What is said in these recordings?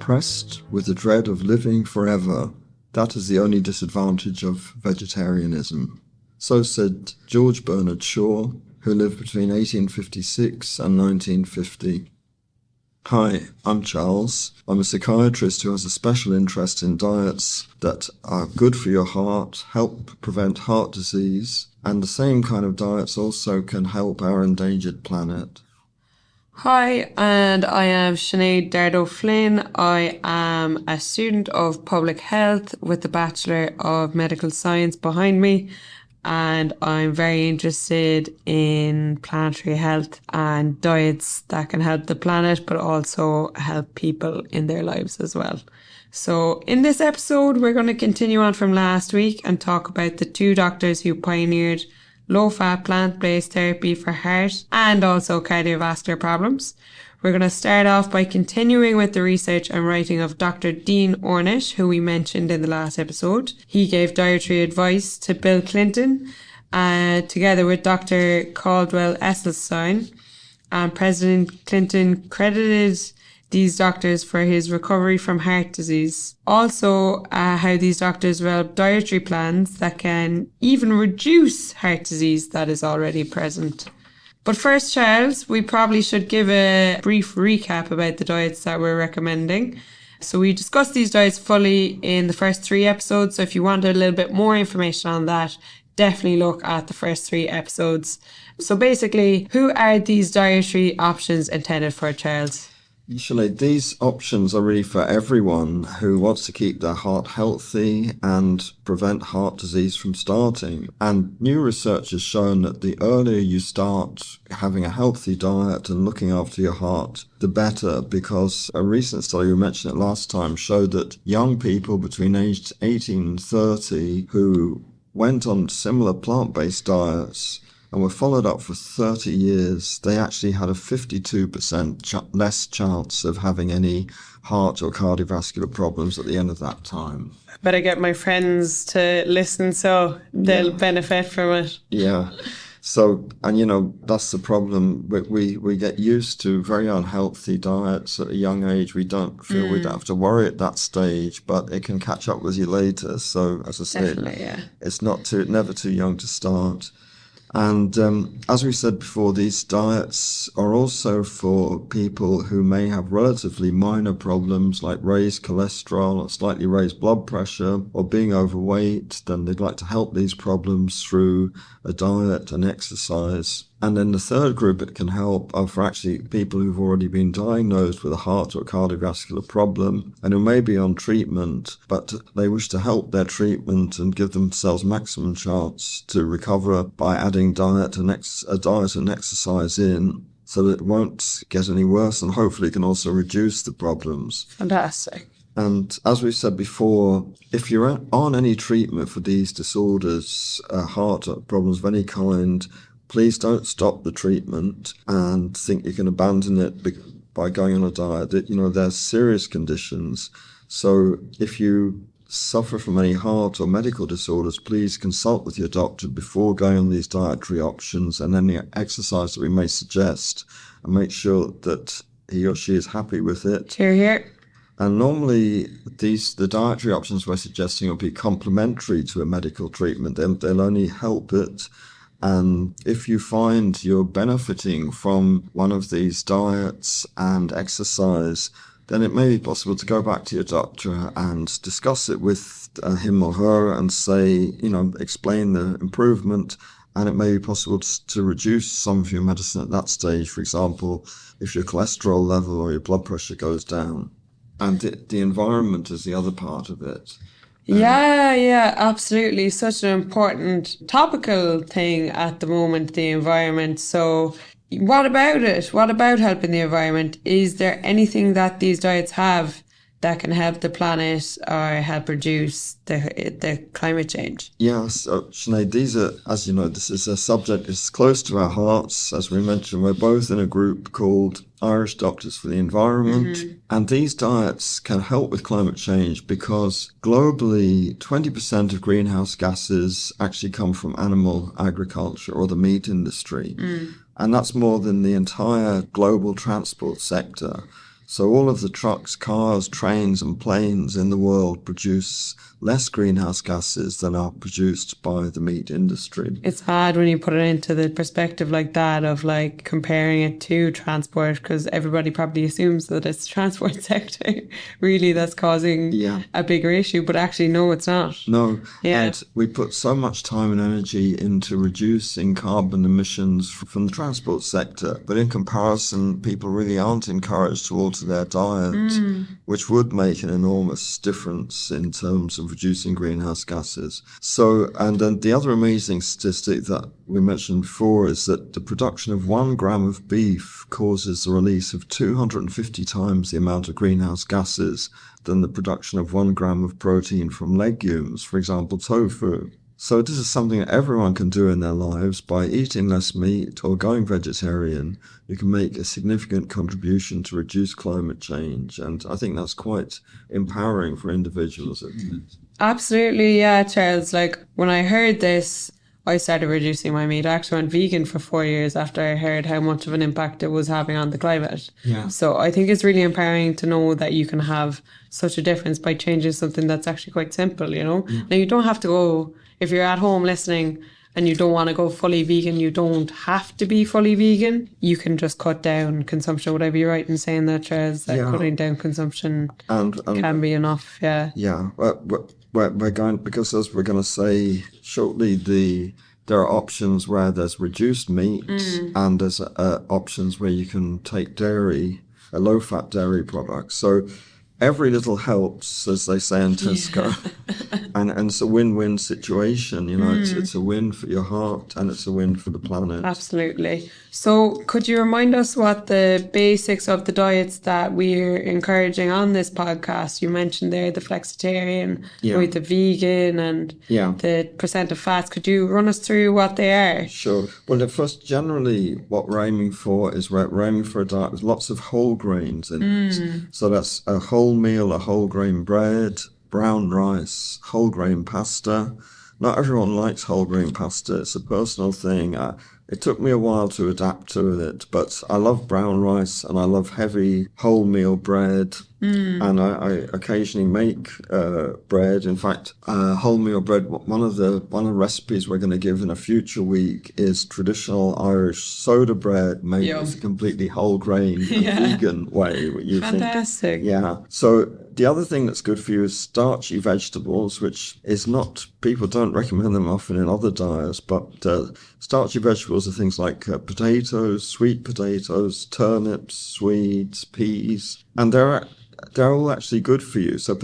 oppressed with the dread of living forever. That is the only disadvantage of vegetarianism. So said George Bernard Shaw, who lived between 1856 and 1950. Hi, I'm Charles. I'm a psychiatrist who has a special interest in diets that are good for your heart, help prevent heart disease, and the same kind of diets also can help our endangered planet. Hi, and I am Sinead Dardo Flynn. I am a student of public health with the Bachelor of Medical Science behind me, and I'm very interested in planetary health and diets that can help the planet but also help people in their lives as well. So in this episode, we're going to continue on from last week and talk about the two doctors who pioneered low-fat plant-based therapy for heart and also cardiovascular problems. We're going to start off by continuing with the research and writing of Dr. Dean Ornish, who we mentioned in the last episode. He gave dietary advice to Bill Clinton, together with Dr. Caldwell Esselstyn, and President Clinton credited these doctors for his recovery from heart disease. Also, how these doctors develop dietary plans that can even reduce heart disease that is already present. But first, Charles, we probably should give a brief recap about the diets that we're recommending. So we discussed these diets fully in the first 3 episodes. So if you want a little bit more information on that, definitely look at the first 3 episodes. So basically, who are these dietary options intended for, Charles? Usually, these options are really for everyone who wants to keep their heart healthy and prevent heart disease from starting. And new research has shown that the earlier you start having a healthy diet and looking after your heart, the better, because a recent study, we mentioned it last time, showed that young people between aged 18 and 30 who went on similar plant-based diets and were followed up for 30 years, they actually had a 52% less chance of having any heart or cardiovascular problems at the end of that time. I better get my friends to listen so they'll benefit from it. Yeah. So, and that's the problem. We get used to very unhealthy diets at a young age. We don't feel we don't have to worry at that stage, but it can catch up with you later. So, as I said, it's never too young to start. And as we said before, these diets are also for people who may have relatively minor problems like raised cholesterol or slightly raised blood pressure or being overweight. Then they'd like to help these problems through a diet and exercise. And then the third group it can help are for actually people who've already been diagnosed with a heart or cardiovascular problem and who may be on treatment, but they wish to help their treatment and give themselves maximum chance to recover by adding diet and exercise in, so that it won't get any worse and hopefully can also reduce the problems. Fantastic. And as we said before, if you're on any treatment for these disorders, heart problems of any kind, please don't stop the treatment and think you can abandon it by going on a diet. There's serious conditions. So if you suffer from any heart or medical disorders, please consult with your doctor before going on these dietary options and any exercise that we may suggest, and make sure that he or she is happy with it. Hear, hear. And normally, the dietary options we're suggesting will be complementary to a medical treatment. They'll only help it. And if you find you're benefiting from one of these diets and exercise, then it may be possible to go back to your doctor and discuss it with him or her and say, explain the improvement. And it may be possible to reduce some of your medicine at that stage, for example, if your cholesterol level or your blood pressure goes down. And the environment is the other part of it. Yeah, absolutely. Such an important topical thing at the moment, the environment. So what about it? What about helping the environment? Is there anything that these diets have that can help the planet or help reduce the climate change? Yes, Sinead, these are, as you know, this is a subject that's close to our hearts. As we mentioned, we're both in a group called Irish Doctors for the Environment. Mm-hmm. And these diets can help with climate change because globally, 20% of greenhouse gases actually come from animal agriculture or the meat industry. And that's more than the entire global transport sector. So all of the trucks, cars, trains and planes in the world produce less greenhouse gases than are produced by the meat industry. It's bad when you put it into the perspective like that of like comparing it to transport, because everybody probably assumes that it's the transport sector really that's causing a bigger issue, but actually no, it's not. No, Yeah. and we put so much time and energy into reducing carbon emissions from the transport sector, but in comparison, people really aren't encouraged to alter their diet, which would make an enormous difference in terms of reducing greenhouse gases. So, and then the other amazing statistic that we mentioned before is that the production of 1 gram of beef causes the release of 250 times the amount of greenhouse gases than the production of 1 gram of protein from legumes, for example, tofu. So this is something that everyone can do in their lives. By eating less meat or going vegetarian, you can make a significant contribution to reduce climate change. And I think that's quite empowering for individuals. Absolutely, yeah, Charles. Like when I heard this, I started reducing my meat. I actually went vegan for 4 years after I heard how much of an impact it was having on the climate. Yeah. So I think it's really empowering to know that you can have such a difference by changing something that's actually quite simple, you know? Yeah. Now, you don't have to go, if you're at home listening and you don't want to go fully vegan, you don't have to be fully vegan. You can just cut down consumption, whatever you're right in saying that, Charles, that cutting down consumption and can be enough, yeah. Yeah, we're going, because as we're going to say shortly, there are options where there's reduced meat and there's options where you can take dairy, a low-fat dairy product. So every little helps, as they say in Tesco, and it's a win-win situation. You know, it's a win for your heart and it's a win for the planet. Absolutely. So could you remind us what the basics of the diets that we're encouraging on this podcast? You mentioned there the flexitarian, with the vegan and the percent of fats. Could you run us through what they are? Sure. Well, the first, generally, what we're aiming for is we're aiming for a diet with lots of whole grains in it. So that's a whole meal, a whole grain bread, brown rice, whole grain pasta. Not everyone likes whole grain pasta. It's a personal thing. It took me a while to adapt to it, but I love brown rice and I love heavy wholemeal bread. And I occasionally make bread. In fact, wholemeal bread. One of the recipes we're going to give in a future week is traditional Irish soda bread made with a completely whole grain vegan way. Fantastic. Yeah. So the other thing that's good for you is starchy vegetables, which is not, people don't recommend them often in other diets, but starchy vegetables are things like potatoes, sweet potatoes, turnips, swedes, peas, and they're all actually good for you. So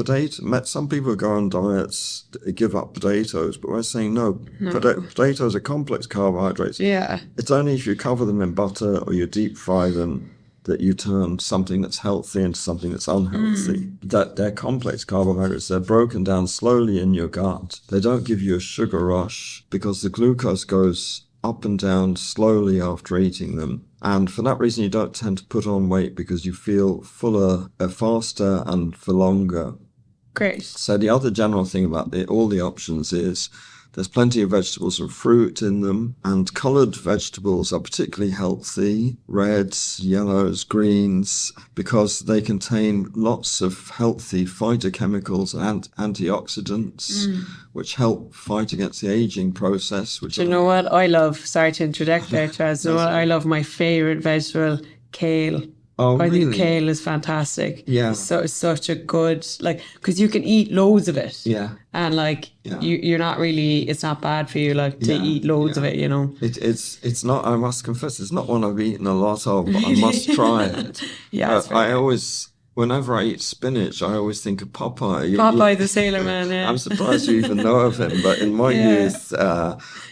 some people go on diets, give up potatoes, but we're saying no. Potatoes are complex carbohydrates. Yeah. It's only if you cover them in butter or you deep fry them that you turn something that's healthy into something that's unhealthy. That they're complex carbohydrates. They're broken down slowly in your gut. They don't give you a sugar rush because the glucose goes up and down slowly after eating them. And for that reason, you don't tend to put on weight because you feel fuller, faster and for longer. Great. So the other general thing about all the options is there's plenty of vegetables and fruit in them, and coloured vegetables are particularly healthy, reds, yellows, greens, because they contain lots of healthy phytochemicals and antioxidants, which help fight against the aging process. Do you know what I love? Sorry to interject there, Charles. You know what I love? My favourite vegetable, kale. Oh, I really? think kale is fantastic. Yeah. So it's such a good, because you can eat loads of it. Yeah. And you're not really, it's not bad for you to eat loads of it, you know. It's not, I must confess, it's not one I've eaten a lot of, but I must try it. Whenever I eat spinach, I always think of Popeye. Popeye the Sailor Man, yeah. I'm surprised you even know of him, but in my youth,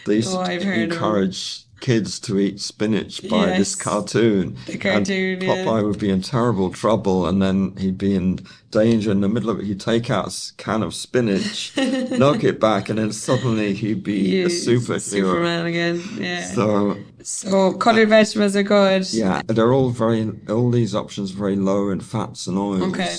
they used to encourage kids to eat spinach by this cartoon. The cartoon, and Popeye would be in terrible trouble, and then he'd be in danger in the middle of it. He'd take out a can of spinach, knock it back, and then suddenly he'd be a superhero. Superman again, yeah. So coloured vegetables are good. Yeah, they're all these options are very low in fats and oils. Okay.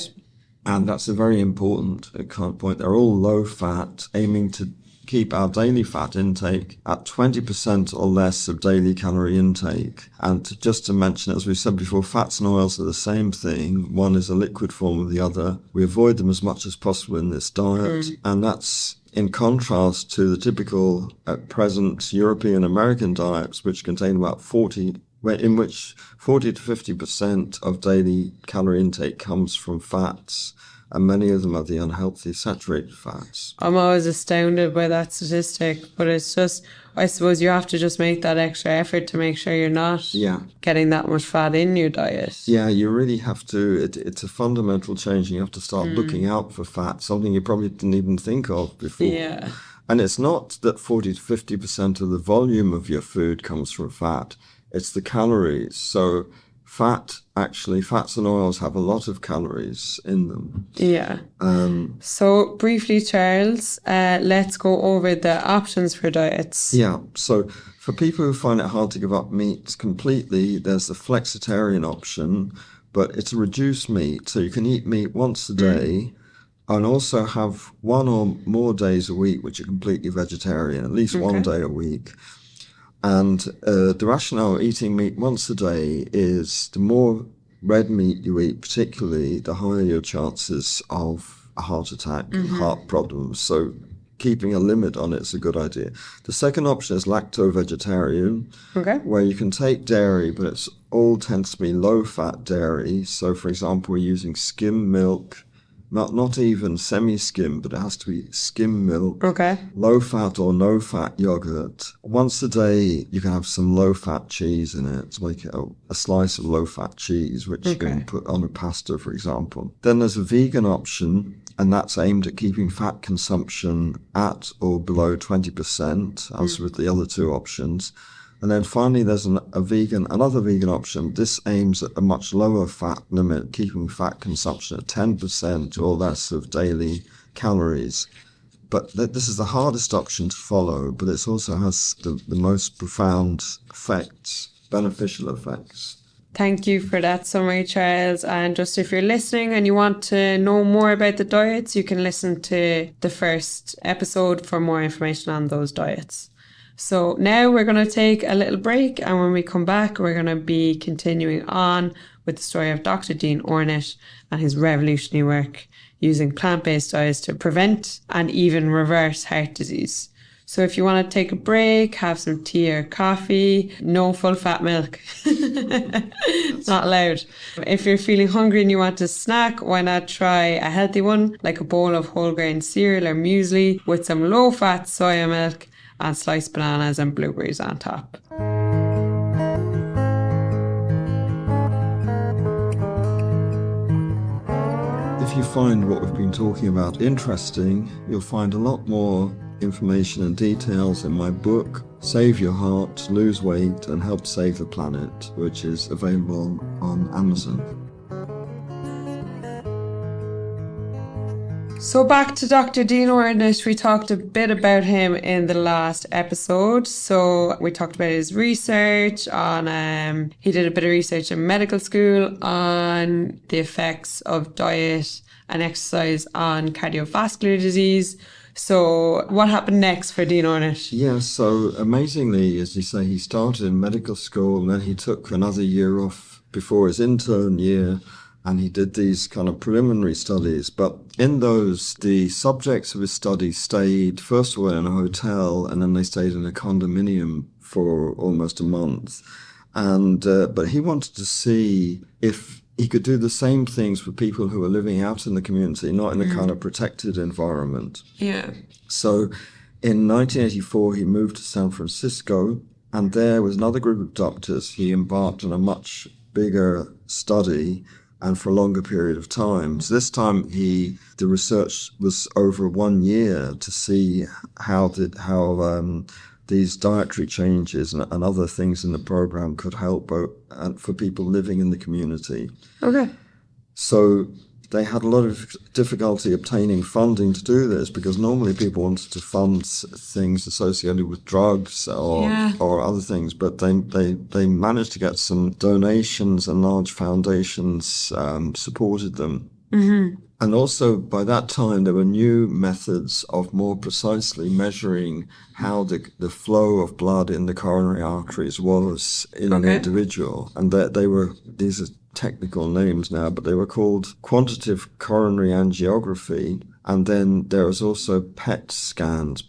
And that's a very important point. They're all low fat, aiming to keep our daily fat intake at 20% or less of daily calorie intake. And just to mention, as we said before, fats and oils are the same thing. One is a liquid form of the other. We avoid them as much as possible in this diet. And that's in contrast to the typical, at present, European American diets, which contain about 40 to 50% of daily calorie intake comes from fats, and many of them are the unhealthy saturated fats. I'm always astounded by that statistic, but it's just, I suppose you have to just make that extra effort to make sure you're not getting that much fat in your diet. Yeah, you really have to, it's a fundamental change. You have to start looking out for fat, something you probably didn't even think of before. Yeah. And it's not that 40 to 50% of the volume of your food comes from fat. It's the calories. So fats and oils have a lot of calories in them. Yeah. So briefly, Charles, let's go over the options for diets. Yeah. So for people who find it hard to give up meat completely, there's the flexitarian option, but it's a reduced meat. So you can eat meat once a day and also have one or more days a week which are completely vegetarian, at least one day a week. And the rationale of eating meat once a day is the more red meat you eat, particularly, the higher your chances of a heart attack, heart problems. So keeping a limit on it is a good idea. The second option is lacto-vegetarian, where you can take dairy, but it all tends to be low-fat dairy. So, for example, we're using skim milk, not even semi-skim, but it has to be skim milk, low-fat or no-fat yogurt. Once a day, you can have some low-fat cheese in it, like a slice of low-fat cheese, which you can put on a pasta, for example. Then there's a vegan option, and that's aimed at keeping fat consumption at or below 20%, as with the other two options. And then finally, there's another vegan option. This aims at a much lower fat limit, keeping fat consumption at 10% or less of daily calories. But this is the hardest option to follow, but it also has the most profound effects, beneficial effects. Thank you for that summary, Charles. And just if you're listening and you want to know more about the diets, you can listen to the first episode for more information on those diets. So now we're going to take a little break, and when we come back, we're going to be continuing on with the story of Dr. Dean Ornish and his revolutionary work using plant-based diets to prevent and even reverse heart disease. So if you want to take a break, have some tea or coffee, no full-fat milk. It's not allowed. If you're feeling hungry and you want a snack, why not try a healthy one, like a bowl of whole grain cereal or muesli with some low-fat soya milk and sliced bananas and blueberries on top. If you find what we've been talking about interesting, you'll find a lot more information and details in my book, Save Your Heart, Lose Weight and Help Save the Planet, which is available on Amazon. So back to Dr. Dean Ornish, we talked a bit about him in the last episode. So we talked about his research on, he did a bit of research in medical school on the effects of diet and exercise on cardiovascular disease. So what happened next for Dean Ornish? Yeah, so amazingly, as you say, he started in medical school and then he took another year off before his intern year. And he did these kind of preliminary studies. But in those, the subjects of his study stayed, first of all, in a hotel, and then they stayed in a condominium for almost a month. And but he wanted to see if he could do the same things for people who were living out in the community, not in a kind of protected environment. Yeah. So in 1984, he moved to San Francisco, and there was another group of doctors. He embarked on a much bigger study and for a longer period of time. So this time the research was over 1 year to see how these dietary changes and other things in the program could help for people living in the community. Okay. So they had a lot of difficulty obtaining funding to do this because normally people wanted to fund things associated with drugs or other things, but they managed to get some donations and large foundations supported them. Mm-hmm. And also, by that time, there were new methods of more precisely measuring how the flow of blood in the coronary arteries was in an individual. And these are technical names now, but they were called quantitative coronary angiography. And then there was also PET scans,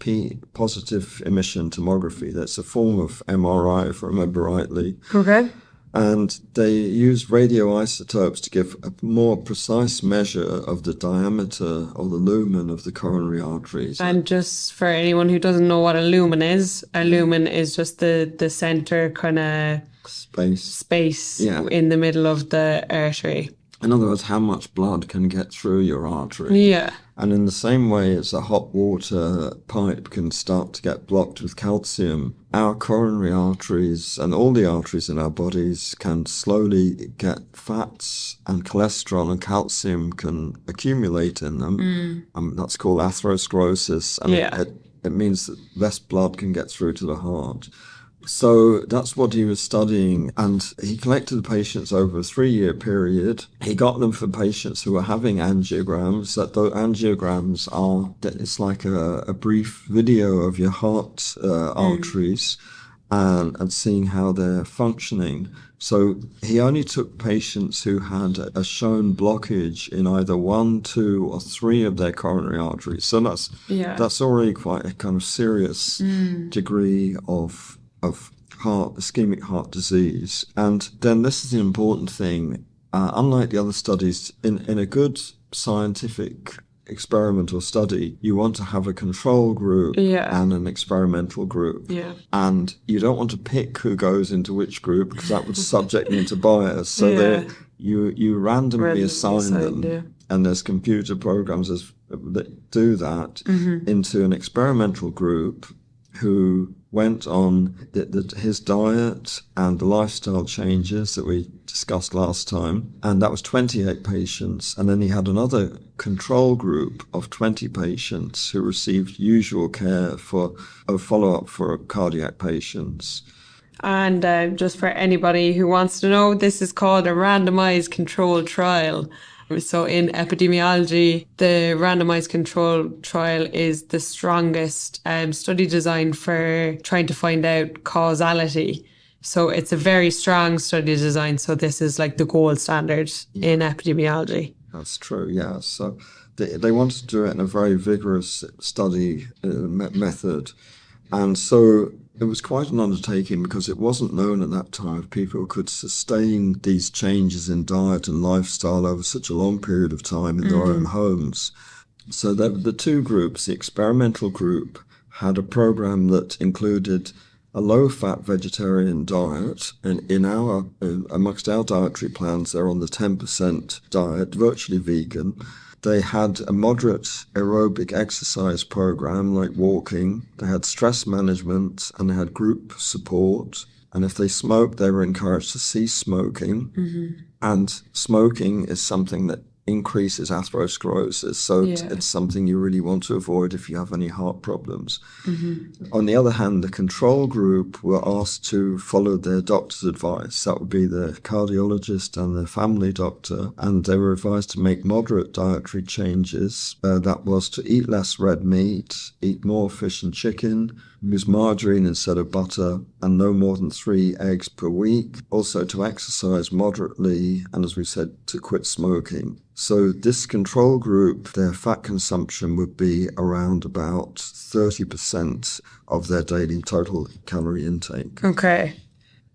positive emission tomography. That's a form of MRI, if I remember rightly. Okay. And they use radioisotopes to give a more precise measure of the diameter of the lumen of the coronary arteries. And just for anyone who doesn't know what a lumen is just the center kind of space in the middle of the artery. In other words, how much blood can get through your artery. Yeah. And in the same way as a hot water pipe can start to get blocked with calcium, our coronary arteries and all the arteries in our bodies can slowly get fats and cholesterol, and calcium can accumulate in them. That's called atherosclerosis. And it means that less blood can get through to the heart. So that's what he was studying, and he collected the patients over a 3-year period. He got them for patients who were having angiograms. That the angiograms it's like a brief video of your heart arteries and seeing how they're functioning. So he only took patients who had a shown blockage in either 1, 2, or 3 of their coronary arteries. So that's already quite a kind of serious degree of ischemic heart disease. And then this is the important thing. Unlike the other studies, in a good scientific experimental study, you want to have a control group and an experimental group. Yeah. And you don't want to pick who goes into which group, because that would subject them to bias. So you randomly assign them. And there's computer programs that do that into an experimental group who went on his diet and the lifestyle changes that we discussed last time. And that was 28 patients. And then he had another control group of 20 patients who received usual care for a follow-up for cardiac patients. And just for anybody who wants to know, this is called a randomized controlled trial. So in epidemiology, the randomized controlled trial is the strongest study design for trying to find out causality. So it's a very strong study design. So this is like the gold standard in epidemiology. That's true, yeah. So they wanted to do it in a very vigorous study method. And so it was quite an undertaking, because it wasn't known at that time if people could sustain these changes in diet and lifestyle over such a long period of time in their own homes. So the two groups, the experimental group, had a program that included a low-fat vegetarian diet, and amongst our dietary plans, they're on the 10% diet, virtually vegan. They had a moderate aerobic exercise program like walking. They had stress management, and they had group support. And if they smoked, they were encouraged to cease smoking. And smoking is something that increases atherosclerosis. So it's something you really want to avoid if you have any heart problems. On the other hand, the control group were asked to follow their doctor's advice. That would be the cardiologist and the family doctor. And they were advised to make moderate dietary changes. That was to eat less red meat, eat more fish and chicken, use margarine instead of butter, and no more than 3 eggs per week. Also to exercise moderately, and as we said, to quit smoking. So this control group, their fat consumption would be around about 30% of their daily total calorie intake. Okay.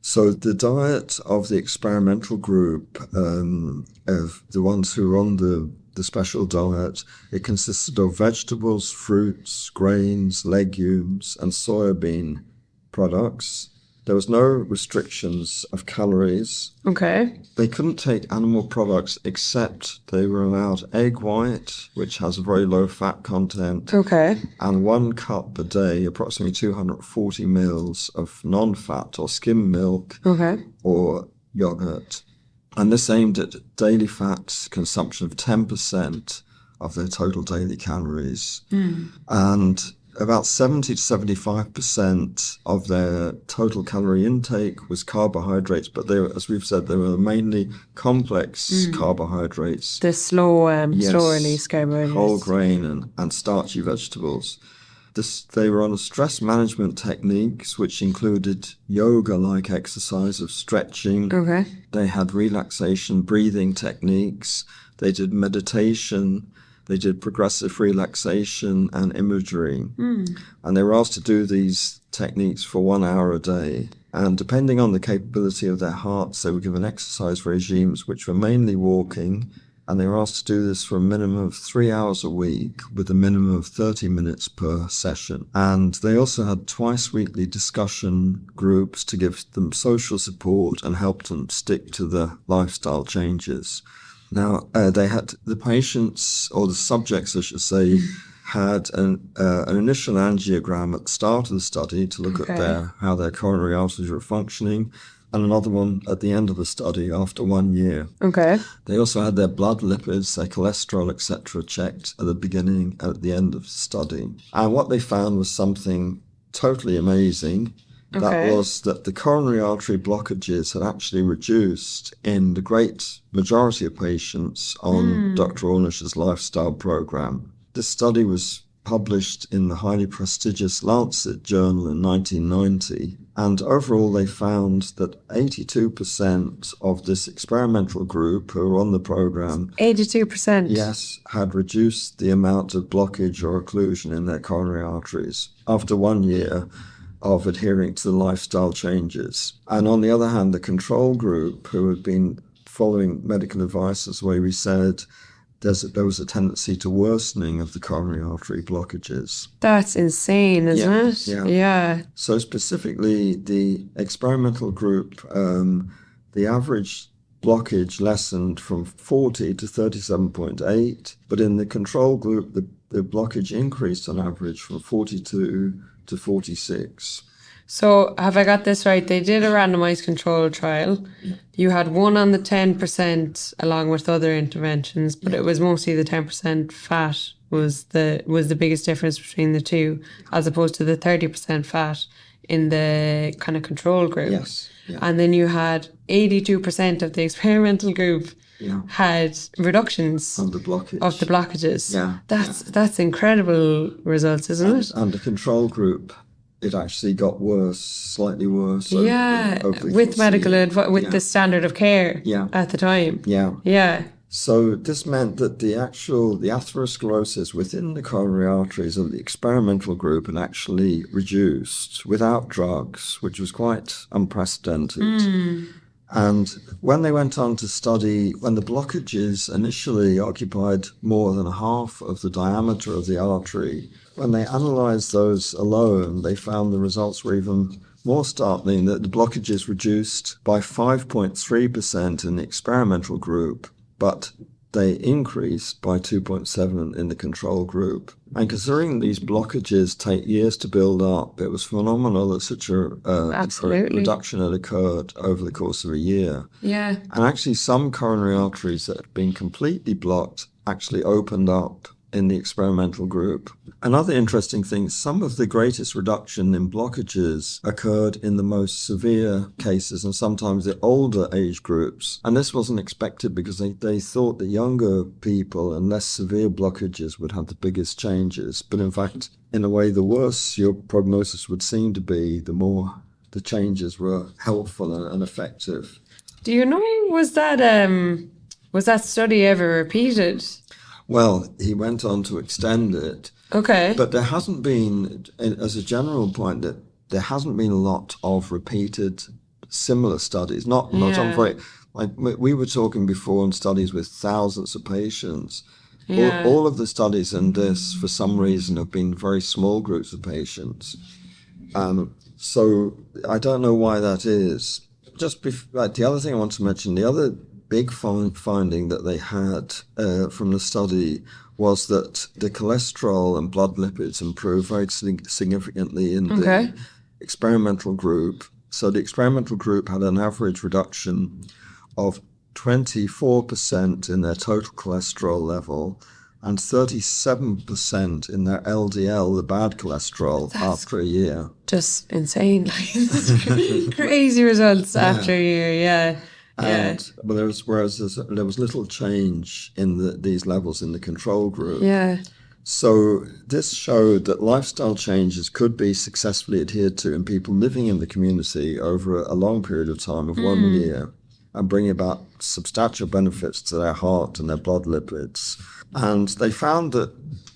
So the diet of the experimental group, of the ones who were on the special diet, it consisted of vegetables, fruits, grains, legumes, and soybean products. There was no restrictions of calories. Okay. They couldn't take animal products, except they were allowed egg white, which has a very low fat content. Okay. And 1 cup a day, approximately 240 mils of non-fat or skim milk or yogurt. And this aimed at daily fat consumption of 10% of their total daily calories. And about 70 to 75% of their total calorie intake was carbohydrates, but they were, as we've said, they were mainly complex carbohydrates. The slow Yes, release carbohydrates. whole grain and starchy vegetables. They were on stress management techniques, which included yoga-like exercise of stretching. Okay. They had relaxation breathing techniques. They did meditation. They did progressive relaxation and imagery. And they were asked to do these techniques for 1 hour a day. And depending on the capability of their hearts, they were given exercise regimes, which were mainly walking. And they were asked to do this for a minimum of 3 hours a week with a minimum of 30 minutes per session. And they also had twice weekly discussion groups to give them social support and help them stick to the lifestyle changes. Now, they had the patients, or the subjects, I should say, had an initial angiogram at the start of the study to look at how their coronary arteries were functioning, and another one at the end of the study after 1 year. Okay. They also had their blood lipids, their cholesterol, etc., checked at the beginning and at the end of the study. And what they found was something totally amazing. That was that the coronary artery blockages had actually reduced in the great majority of patients on Dr. Ornish's lifestyle program. This study was published in the highly prestigious Lancet journal in 1990, and overall they found that 82% of this experimental group who were on the program 82%? Yes, had reduced the amount of blockage or occlusion in their coronary arteries after 1 year of adhering to the lifestyle changes. And on the other hand, the control group, who had been following medical advice, as the way we said, there was a tendency to worsening of the coronary artery blockages. That's insane, isn't it? Yeah. So specifically, the experimental group, the average blockage lessened from 40 to 37.8, but in the control group, the blockage increased on average from 42 to 46. So have I got this right? They did a randomized control trial. You had one on the 10% along with other interventions, but it was mostly the 10% fat was the biggest difference between the two, as opposed to the 30% fat in the kind of control group. Yes. Yeah. And then you had 82% of the experimental group had reductions of the blockages. Yeah. That's incredible results, isn't it? And the control group, it actually got worse, slightly worse. With medical advice, with the standard of care at the time. Yeah. So this meant that the atherosclerosis within the coronary arteries of the experimental group had actually reduced without drugs, which was quite unprecedented. And when they went on to study, when the blockages initially occupied more than half of the diameter of the artery, when they analysed those alone, they found the results were even more startling, that the blockages reduced by 5.3% in the experimental group, but they increased by 2.7% in the control group. And considering these blockages take years to build up, it was phenomenal that such a reduction had occurred over the course of a year. Yeah. And actually some coronary arteries that had been completely blocked actually opened up in the experimental group. Another interesting thing, some of the greatest reduction in blockages occurred in the most severe cases and sometimes the older age groups. And this wasn't expected because they thought that younger people and less severe blockages would have the biggest changes. But in fact, in a way, the worse your prognosis would seem to be, the more the changes were helpful and effective. Do you know, was that study ever repeated? Well, he went on to extend it. Okay. But there hasn't been, as a general point, that there hasn't been a lot of repeated similar studies. Not on very, like we were talking before on studies with thousands of patients. Yeah. All of the studies in this, for some reason, have been very small groups of patients. So I don't know why that is. The other thing I want to mention, the other big finding that they had from the study was that the cholesterol and blood lipids improved very significantly in the experimental group. So the experimental group had an average reduction of 24% in their total cholesterol level and 37% in their LDL, the bad cholesterol, after a year. Just insane. Like, crazy results after a year, yeah. But there was little change in these levels in the control group. Yeah. So this showed that lifestyle changes could be successfully adhered to in people living in the community over a long period of time of 1 year, and bring about substantial benefits to their heart and their blood lipids. And they found that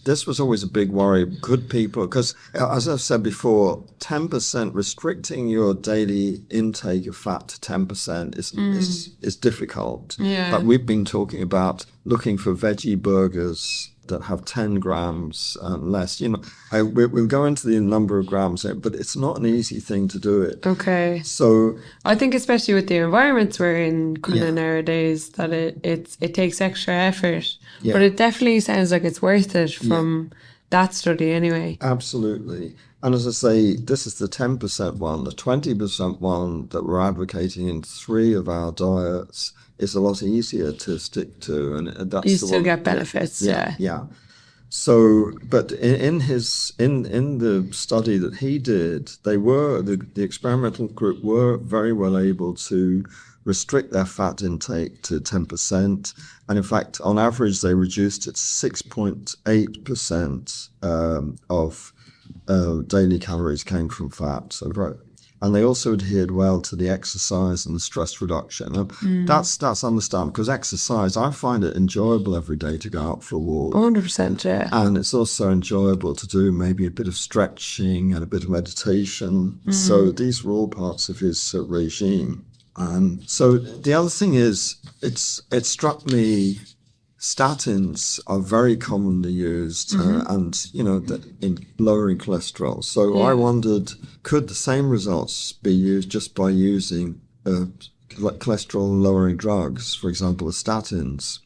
this was always a big worry. Could people, because as I've said before, 10% restricting your daily intake of fat to 10% is difficult. Yeah. But we've been talking about looking for veggie burgers that have 10 grams and less. We'll go into the number of grams, but it's not an easy thing to do it. Okay. So I think especially with the environments we're in kind of nowadays, that it takes extra effort. Yeah. But it definitely sounds like it's worth it from that study anyway. Absolutely. And as I say, this is the 10% one. The 20% one that we're advocating in 3 of our diets is a lot easier to stick to, and that's You the still one, get benefits, yeah. So, but in the study that he did, the experimental group were very well able to restrict their fat intake to 10%, and in fact, on average, they reduced it 6.8% of daily calories came from fat. And they also adhered well to the exercise and the stress reduction. That's understandable, because exercise, I find it enjoyable every day to go out for a walk. 100%, yeah. And it's also enjoyable to do maybe a bit of stretching and a bit of meditation. So these were all parts of his regime. And so the other thing is, it struck me, statins are very commonly used and, in lowering cholesterol. So I wondered, could the same results be used just by using cholesterol-lowering drugs, for example, the statins?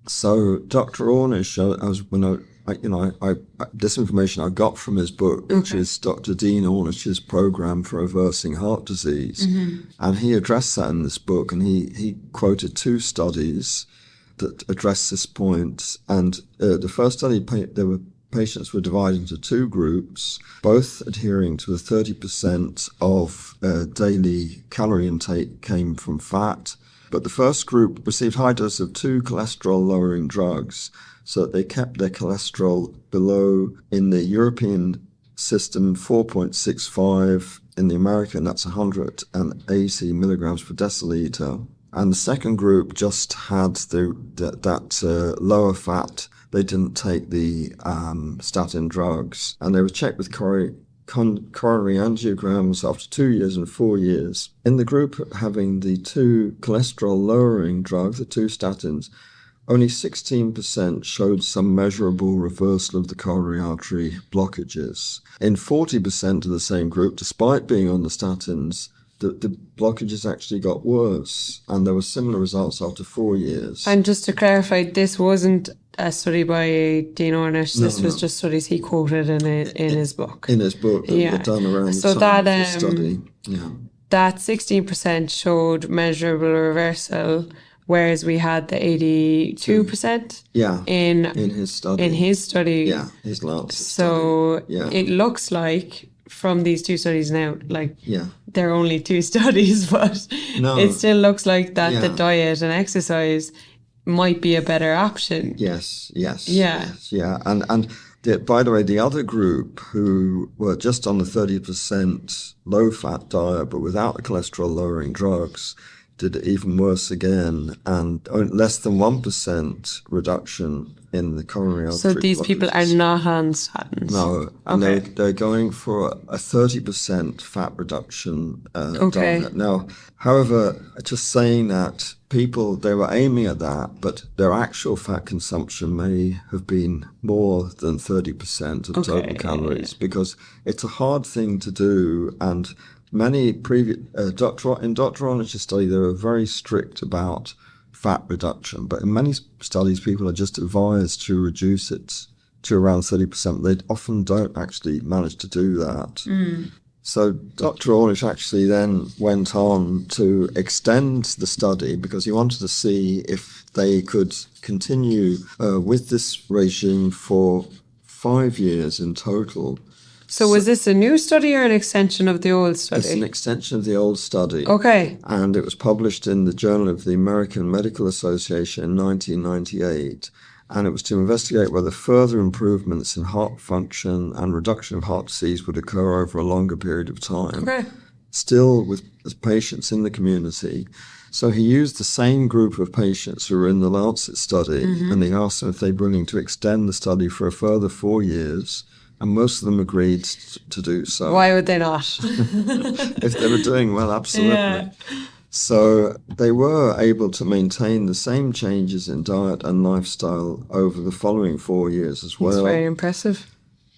So Dr. Ornish, this information I got from his book, which is Dr. Dean Ornish's program for reversing heart disease. And he addressed that in this book, and he quoted 2 studies that address this point. And the first study, patients were divided into 2 groups, both adhering to a 30% of daily calorie intake came from fat. But the first group received high doses of 2 cholesterol-lowering drugs, so that they kept their cholesterol below, in the European system, 4.65, in the American, that's 180 milligrams per deciliter. And the second group just had that lower fat. They didn't take the statin drugs. And they were checked with coronary angiograms after 2 years and 4 years. In the group having the 2 cholesterol-lowering drugs, the 2 statins, only 16% showed some measurable reversal of the coronary artery blockages. In 40% of the same group, despite being on the statins, the blockages actually got worse, and there were similar results after 4 years. And just to clarify, this wasn't a study by Dean Ornish. This was just studies he quoted in his book. In his book that were done around so the time that, of the study. That 16% showed measurable reversal, whereas we had the 82% in his study. Yeah, his Lancet study. So it looks like, from these 2 studies now, there are only 2 studies, but it still looks like that the diet and exercise might be a better option. Yes. And by the way, the other group, who were just on the 30% low-fat diet but without the cholesterol-lowering drugs, did even worse again, and less than 1% reduction in the coronary artery. So these people are not on statins? No, and they're going for a 30% fat reduction diet. Now, however, just saying that, they were aiming at that, but their actual fat consumption may have been more than 30% of total calories, because it's a hard thing to do. And many previous in Dr. Ornish's study, they were very strict about fat reduction, but in many studies, people are just advised to reduce it to around 30%. They often don't actually manage to do that. So Dr. Ornish actually then went on to extend the study because he wanted to see if they could continue with this regime for 5 years in total. So was this a new study or an extension of the old study? It's an extension of the old study. Okay. And it was published in the Journal of the American Medical Association in 1998. And it was to investigate whether further improvements in heart function and reduction of heart disease would occur over a longer period of time. Okay. Still with patients in the community. So he used the same group of patients who were in the Lancet study, and he asked them if they'd be willing to extend the study for a further 4 years. And most of them agreed to do so. Why would they not? If they were doing well, absolutely. Yeah. So they were able to maintain the same changes in diet and lifestyle over the following 4 years as well. That's very impressive.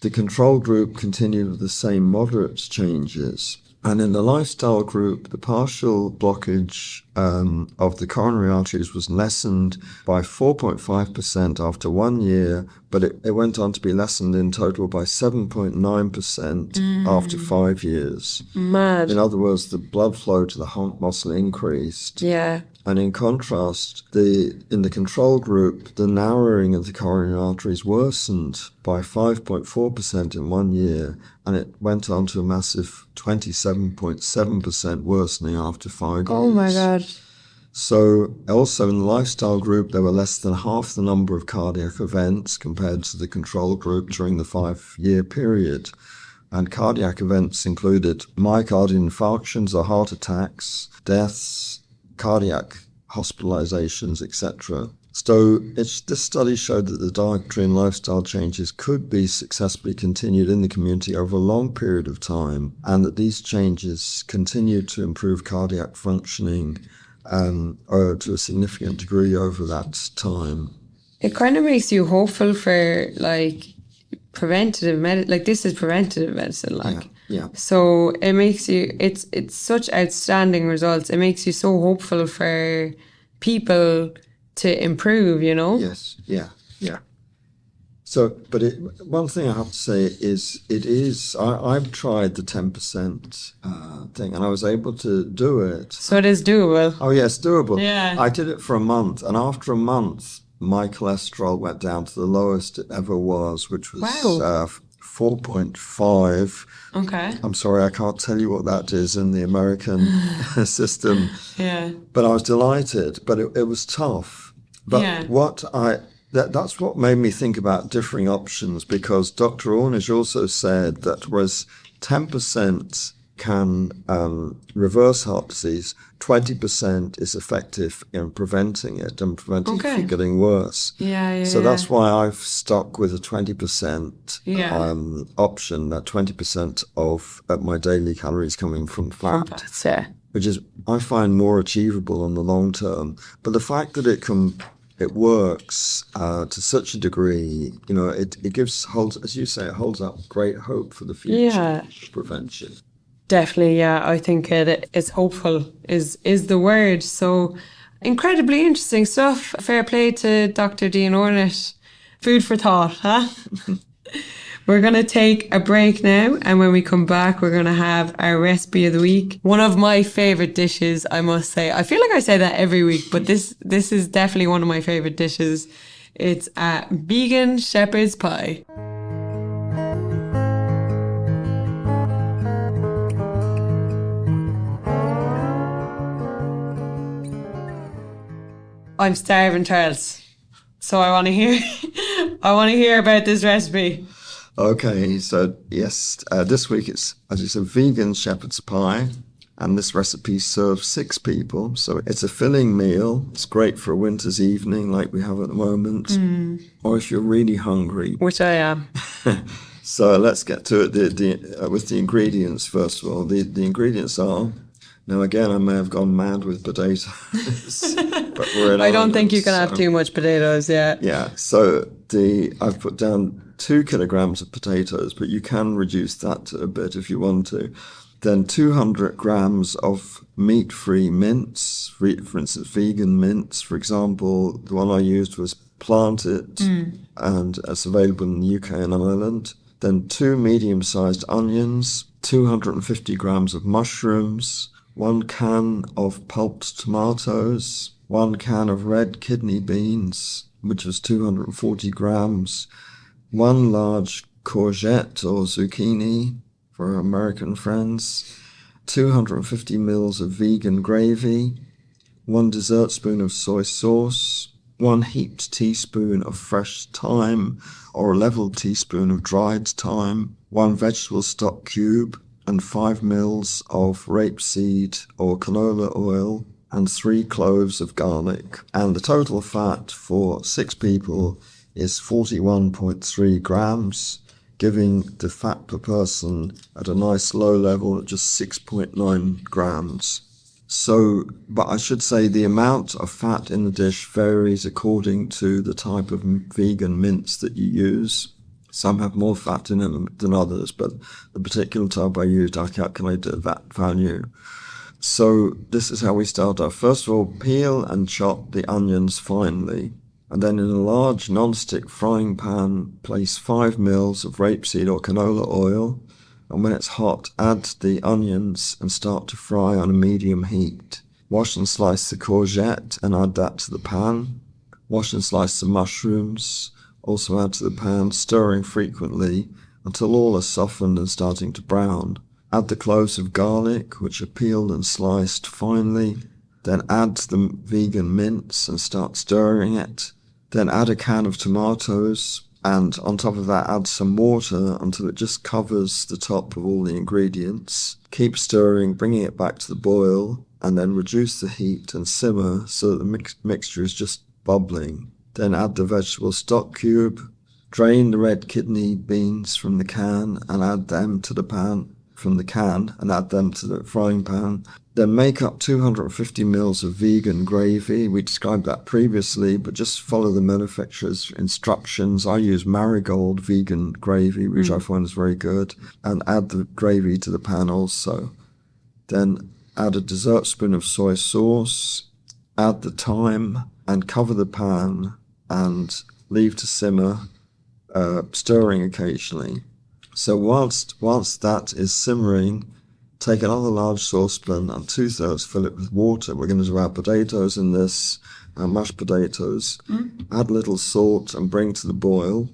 The control group continued with the same moderate changes. And in the lifestyle group, the partial blockage of the coronary arteries was lessened by 4.5% after 1 year, but it went on to be lessened in total by 7.9% after 5 years. Mad. In other words, the blood flow to the heart muscle increased. Yeah. And in contrast, in the control group, the narrowing of the coronary arteries worsened by 5.4% in 1 year, and it went on to a massive 27.7% worsening after 5 years. Oh my God. So also in the lifestyle group, there were less than half the number of cardiac events compared to the control group during the 5-year period. And cardiac events included myocardial infarctions or heart attacks, deaths, cardiac hospitalizations, etc. So this study showed that the dietary and lifestyle changes could be successfully continued in the community over a long period of time, and that these changes continued to improve cardiac functioning to a significant degree over that time. It kind of makes you hopeful for preventative medicine. Like this is preventative medicine. Yeah. So it makes you. It's such outstanding results. It makes you so hopeful for people to improve. Yes. Yeah. So, but one thing I have to say is I've tried the 10% thing, and I was able to do it. So it is doable. Oh yes, doable. Yeah. I did it for a month, and after a month, my cholesterol went down to the lowest it ever was, which was 4.5. Okay. I'm sorry, I can't tell you what that is in the American system. Yeah. But I was delighted, but it was tough. But that's what made me think about differing options, because Dr. Ornish also said that whereas 10% can reverse heart disease, 20% is effective in preventing it and preventing it from getting worse. So that's why I've stuck with a 20% option, that 20% of my daily calories coming from fat, which is, I find, more achievable in the long term. But the fact that it works to such a degree, it holds, as you say, it holds up great hope for the future of prevention. Definitely, yeah. I think it's hopeful is the word. So incredibly interesting stuff. Fair play to Dr. Dean Ornish. Food for thought, huh? We're going to take a break now, and when we come back, we're going to have our recipe of the week. One of my favourite dishes, I must say. I feel like I say that every week, but this is definitely one of my favourite dishes. It's a vegan shepherd's pie. I'm starving, Charles. So I want to hear about this recipe. Okay, so yes, this week it's a vegan shepherd's pie, and this recipe serves 6 people. So it's a filling meal. It's great for a winter's evening like we have at the moment, or if you're really hungry. Which I am. So let's get to it with the ingredients first of all. The ingredients are, now again, I may have gone mad with potatoes, but we're in I don't think you can have too much potatoes, yeah. Yeah, so I've put down 2 kilograms of potatoes, but you can reduce that a bit if you want to. Then 200 grams of meat-free mince, for instance, vegan mince. For example, the one I used was Planted, and it's available in the UK and Ireland. then 2 medium-sized onions, 250 grams of mushrooms, 1 can of pulped tomatoes, 1 can of red kidney beans, which was 240 grams, 1 large courgette or zucchini for our American friends, 250 mils of vegan gravy, 1 dessertspoon of soy sauce, 1 heaped teaspoon of fresh thyme or a level teaspoon of dried thyme, 1 vegetable stock cube, and 5 mils of rapeseed or canola oil, and 3 cloves of garlic. And the total fat for 6 people is 41.3 grams, giving the fat per person at a nice low level at just 6.9 grams. So, but I should say the amount of fat in the dish varies according to the type of vegan mince that you use. Some have more fat in them than others, but the particular type I used, I calculated that value. So this is how we start off. First of all, peel and chop the onions finely. And then in a large non-stick frying pan, place 5 mils of rapeseed or canola oil. And when it's hot, add the onions and start to fry on a medium heat. Wash and slice the courgette and add that to the pan. Wash and slice the mushrooms, also add to the pan, stirring frequently until all are softened and starting to brown. Add the cloves of garlic, which are peeled and sliced finely. Then add the vegan mince and start stirring it. Then add a can of tomatoes, and on top of that add some water until it just covers the top of all the ingredients. Keep stirring, bringing it back to the boil, and then reduce the heat and simmer so that the mixture is just bubbling. Then add the vegetable stock cube. Drain the red kidney beans from the can and add them to the pan. From the can and add them to the frying pan. Then make up 250 mils of vegan gravy. We described that previously, but just follow the manufacturer's instructions. I use Marigold vegan gravy, which I find is very good, and add the gravy to the pan also. Then add a dessert spoon of soy sauce, add the thyme, and cover the pan and leave to simmer, stirring occasionally. So whilst that is simmering, take another large saucepan and 2/3 fill it with water. We're going to do our potatoes in this, mashed potatoes. Add a little salt and bring to the boil.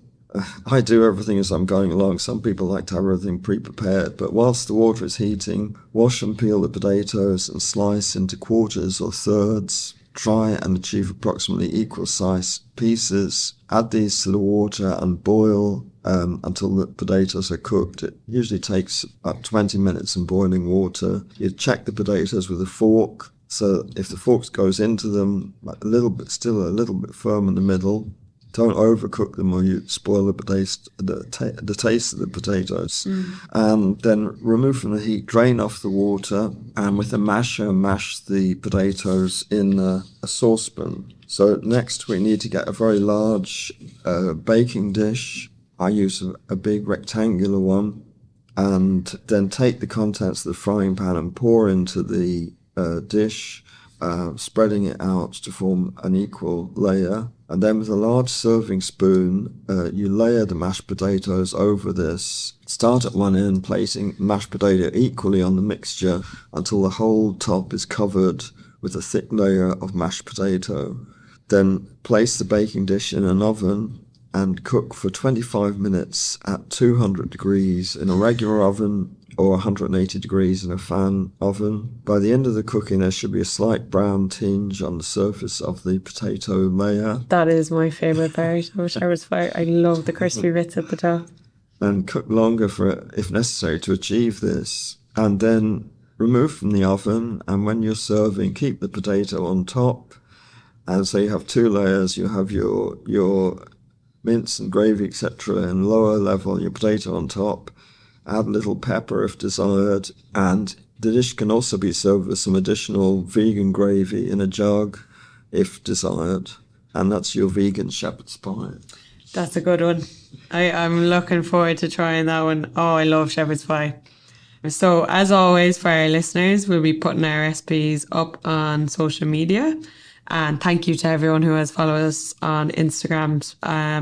I do everything as I'm going along. Some people like to have everything pre-prepared, but whilst the water is heating, wash and peel the potatoes and slice into quarters or thirds. Try and achieve approximately equal size pieces. Add these to the water and boil until the potatoes are cooked. It usually takes about 20 minutes in boiling water. You check the potatoes with a fork, so if the fork goes into them still a little bit firm in the middle, don't overcook them or you spoil the taste of the potatoes. And then remove from the heat, drain off the water, and with a masher mash the potatoes in a saucepan. So next we need to get a very large baking dish. I use a big rectangular one, and then take the contents of the frying pan and pour into the dish, spreading it out to form an equal layer. And then with a large serving spoon, you layer the mashed potatoes over this. Start at one end, placing mashed potato equally on the mixture until the whole top is covered with a thick layer of mashed potato. Then place the baking dish in an oven and cook for 25 minutes at 200 degrees in a regular oven or 180 degrees in a fan oven. By the end of the cooking, there should be a slight brown tinge on the surface of the potato layer. That is my favourite part. I love the crispy bits at the top. And cook longer if necessary to achieve this. And then remove from the oven, and when you're serving, keep the potato on top. And so you have 2 layers. You have your mince and gravy, etc. in lower level, your potato on top. Add a little pepper if desired, and the dish can also be served with some additional vegan gravy in a jug if desired. And that's your vegan shepherd's pie. That's a good one. I'm looking forward to trying that one. Oh, I love shepherd's pie. So as always, for our listeners, we'll be putting our recipes up on social media. And thank you to everyone who has followed us on Instagram,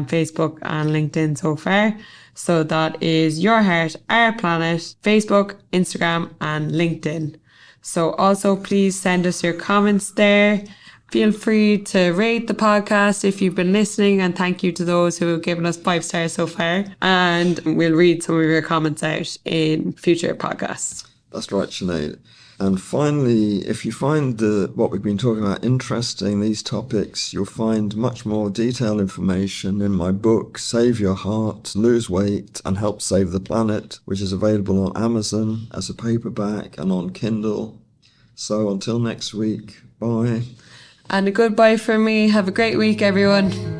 Facebook and LinkedIn so far. So that is Your Heart, Our Planet, Facebook, Instagram and LinkedIn. So also please send us your comments there. Feel free to rate the podcast if you've been listening, and thank you to those who have given us 5 stars so far. And we'll read some of your comments out in future podcasts. That's right, Sinead. And finally, if you find what we've been talking about interesting, these topics, you'll find much more detailed information in my book, Save Your Heart, Lose Weight and Help Save the Planet, which is available on Amazon as a paperback and on Kindle. So until next week, bye. And a goodbye from me. Have a great week, everyone.